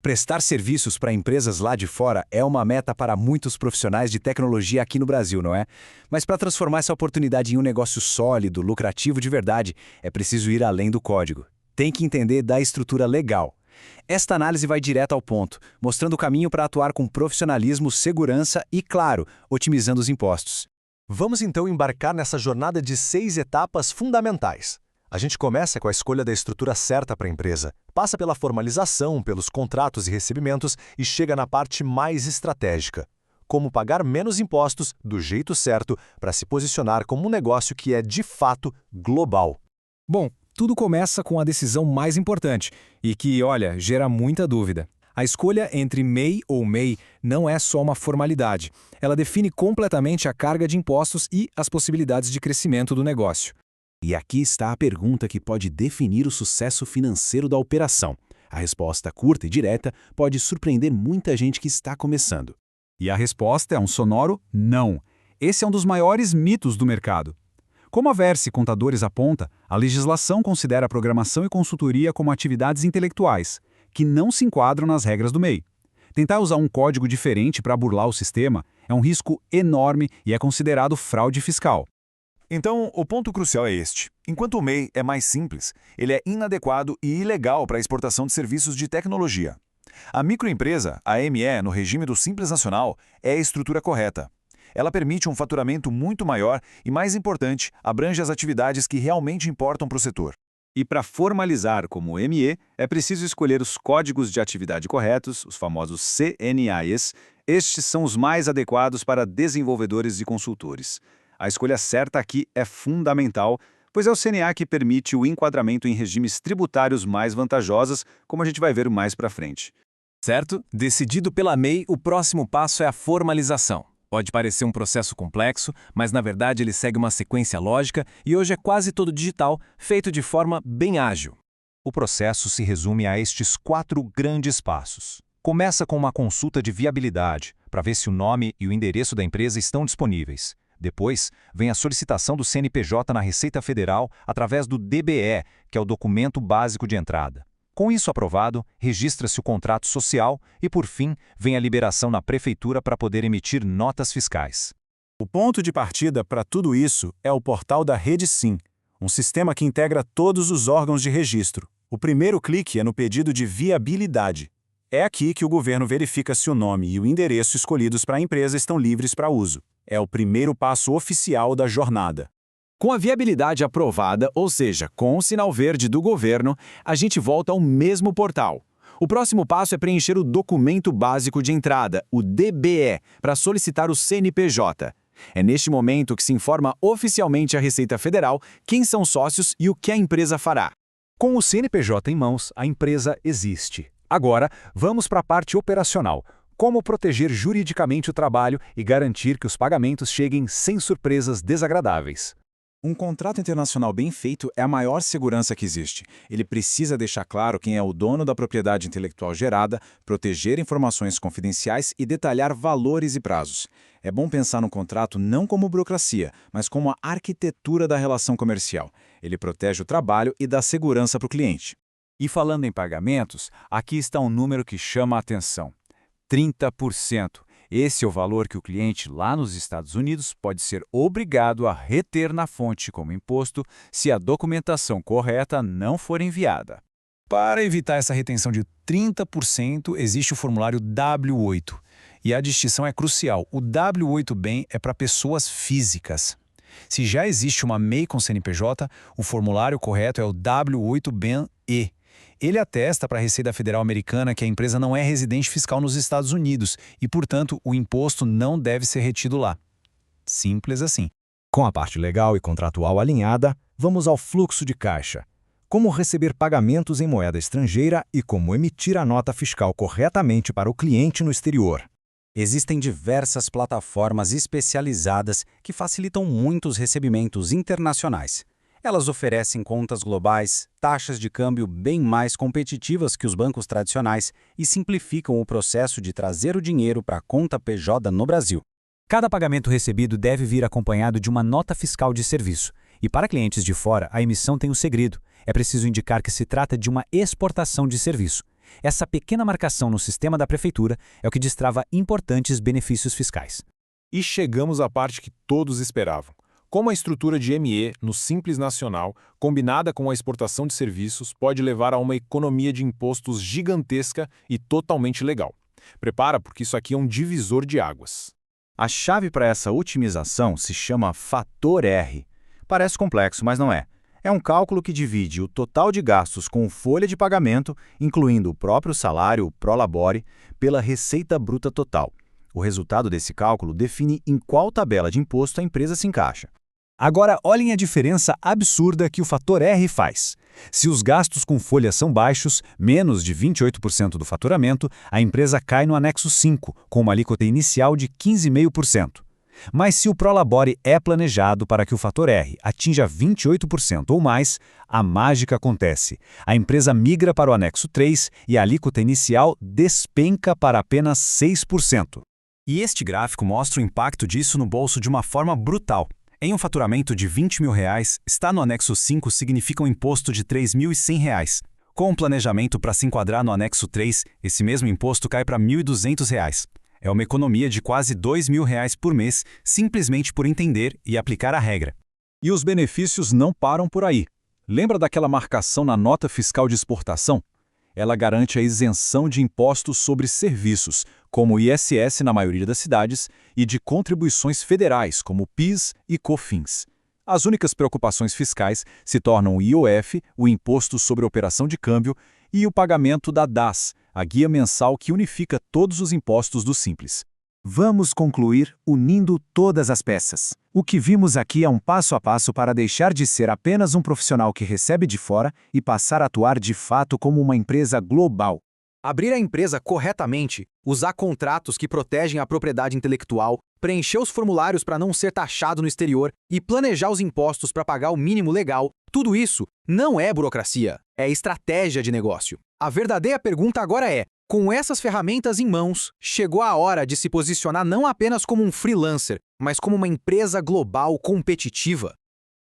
Prestar serviços para empresas lá de fora é uma meta para muitos profissionais de tecnologia aqui no Brasil, não é? Mas para transformar essa oportunidade em um negócio sólido, lucrativo de verdade, é preciso ir além do código. Tem que entender da estrutura legal. Esta análise vai direto ao ponto, mostrando o caminho para atuar com profissionalismo, segurança e, claro, otimizando os impostos. Vamos então embarcar nessa jornada de 6 etapas fundamentais. A gente começa com a escolha da estrutura certa para a empresa, passa pela formalização, pelos contratos e recebimentos e chega na parte mais estratégica. Como pagar menos impostos do jeito certo para se posicionar como um negócio que é, de fato, global. Bom, tudo começa com a decisão mais importante e que, olha, gera muita dúvida. A escolha entre MEI ou MEI não é só uma formalidade. Ela define completamente a carga de impostos e as possibilidades de crescimento do negócio. E aqui está a pergunta que pode definir o sucesso financeiro da operação. A resposta curta e direta pode surpreender muita gente que está começando. E a resposta é um sonoro não. Esse é um dos maiores mitos do mercado. Como a Verse Contadores aponta, a legislação considera a programação e consultoria como atividades intelectuais, que não se enquadram nas regras do MEI. Tentar usar um código diferente para burlar o sistema é um risco enorme e é considerado fraude fiscal. Então, o ponto crucial é este. Enquanto o MEI é mais simples, ele é inadequado e ilegal para a exportação de serviços de tecnologia. A microempresa, a ME, no regime do Simples Nacional, é a estrutura correta. Ela permite um faturamento muito maior e, mais importante, abrange as atividades que realmente importam para o setor. E para formalizar como ME, é preciso escolher os códigos de atividade corretos, os famosos CNAEs. Estes são os mais adequados para desenvolvedores e consultores. A escolha certa aqui é fundamental, pois é o CNA que permite o enquadramento em regimes tributários mais vantajosos, como a gente vai ver mais para frente. Certo? Decidido pela MEI, o próximo passo é a formalização. Pode parecer um processo complexo, mas na verdade ele segue uma sequência lógica e hoje é quase todo digital, feito de forma bem ágil. O processo se resume a estes 4 grandes passos. Começa com uma consulta de viabilidade, para ver se o nome e o endereço da empresa estão disponíveis. Depois, vem a solicitação do CNPJ na Receita Federal através do DBE, que é o documento básico de entrada. Com isso aprovado, registra-se o contrato social e, por fim, vem a liberação na Prefeitura para poder emitir notas fiscais. O ponto de partida para tudo isso é o portal da Rede Sim, um sistema que integra todos os órgãos de registro. O primeiro clique é no pedido de viabilidade. É aqui que o governo verifica se o nome e o endereço escolhidos para a empresa estão livres para uso. É o primeiro passo oficial da jornada. Com a viabilidade aprovada, ou seja, com o sinal verde do governo, a gente volta ao mesmo portal. O próximo passo é preencher o documento básico de entrada, o DBE, para solicitar o CNPJ. É neste momento que se informa oficialmente à Receita Federal quem são sócios e o que a empresa fará. Com o CNPJ em mãos, a empresa existe. Agora, vamos para a parte operacional. Como proteger juridicamente o trabalho e garantir que os pagamentos cheguem sem surpresas desagradáveis. Um contrato internacional bem feito é a maior segurança que existe. Ele precisa deixar claro quem é o dono da propriedade intelectual gerada, proteger informações confidenciais e detalhar valores e prazos. É bom pensar no contrato não como burocracia, mas como a arquitetura da relação comercial. Ele protege o trabalho e dá segurança para o cliente. E falando em pagamentos, aqui está um número que chama a atenção. 30%. Esse é o valor que o cliente lá nos Estados Unidos pode ser obrigado a reter na fonte como imposto se a documentação correta não for enviada. Para evitar essa retenção de 30%, existe o formulário W8. E a distinção é crucial. O W8-BEN é para pessoas físicas. Se já existe uma MEI com CNPJ, o formulário correto é o W8-BEN-E. Ele atesta para a Receita Federal Americana que a empresa não é residente fiscal nos Estados Unidos e, portanto, o imposto não deve ser retido lá. Simples assim. Com a parte legal e contratual alinhada, vamos ao fluxo de caixa. Como receber pagamentos em moeda estrangeira e como emitir a nota fiscal corretamente para o cliente no exterior. Existem diversas plataformas especializadas que facilitam muitos recebimentos internacionais. Elas oferecem contas globais, taxas de câmbio bem mais competitivas que os bancos tradicionais e simplificam o processo de trazer o dinheiro para a conta PJ no Brasil. Cada pagamento recebido deve vir acompanhado de uma nota fiscal de serviço. E para clientes de fora, a emissão tem um segredo. É preciso indicar que se trata de uma exportação de serviço. Essa pequena marcação no sistema da prefeitura é o que destrava importantes benefícios fiscais. E chegamos à parte que todos esperavam. Como a estrutura de ME no Simples Nacional, combinada com a exportação de serviços, pode levar a uma economia de impostos gigantesca e totalmente legal. Prepara, porque isso aqui é um divisor de águas. A chave para essa otimização se chama fator R. Parece complexo, mas não é. É um cálculo que divide o total de gastos com folha de pagamento, incluindo o próprio salário, prolabore, pela receita bruta total. O resultado desse cálculo define em qual tabela de imposto a empresa se encaixa. Agora, olhem a diferença absurda que o fator R faz. Se os gastos com folha são baixos, menos de 28% do faturamento, a empresa cai no anexo 5, com uma alíquota inicial de 15,5%. Mas se o prolabore é planejado para que o fator R atinja 28% ou mais, a mágica acontece. A empresa migra para o anexo 3 e a alíquota inicial despenca para apenas 6%. E este gráfico mostra o impacto disso no bolso de uma forma brutal. Em um faturamento de R$20 mil, estar no anexo 5 significa um imposto de R$3.100. Com um planejamento para se enquadrar no anexo 3, esse mesmo imposto cai para R$1.200. É uma economia de quase R$2.000 por mês, simplesmente por entender e aplicar a regra. E os benefícios não param por aí. Lembra daquela marcação na nota fiscal de exportação? Ela garante a isenção de impostos sobre serviços, como o ISS na maioria das cidades, e de contribuições federais, como o PIS e COFINS. As únicas preocupações fiscais se tornam o IOF, o Imposto sobre Operação de Câmbio, e o pagamento da DAS, a guia mensal que unifica todos os impostos do Simples. Vamos concluir unindo todas as peças. O que vimos aqui é um passo a passo para deixar de ser apenas um profissional que recebe de fora e passar a atuar de fato como uma empresa global. Abrir a empresa corretamente, usar contratos que protegem a propriedade intelectual, preencher os formulários para não ser taxado no exterior e planejar os impostos para pagar o mínimo legal, tudo isso não é burocracia, é estratégia de negócio. A verdadeira pergunta agora é: com essas ferramentas em mãos, chegou a hora de se posicionar não apenas como um freelancer, mas como uma empresa global competitiva?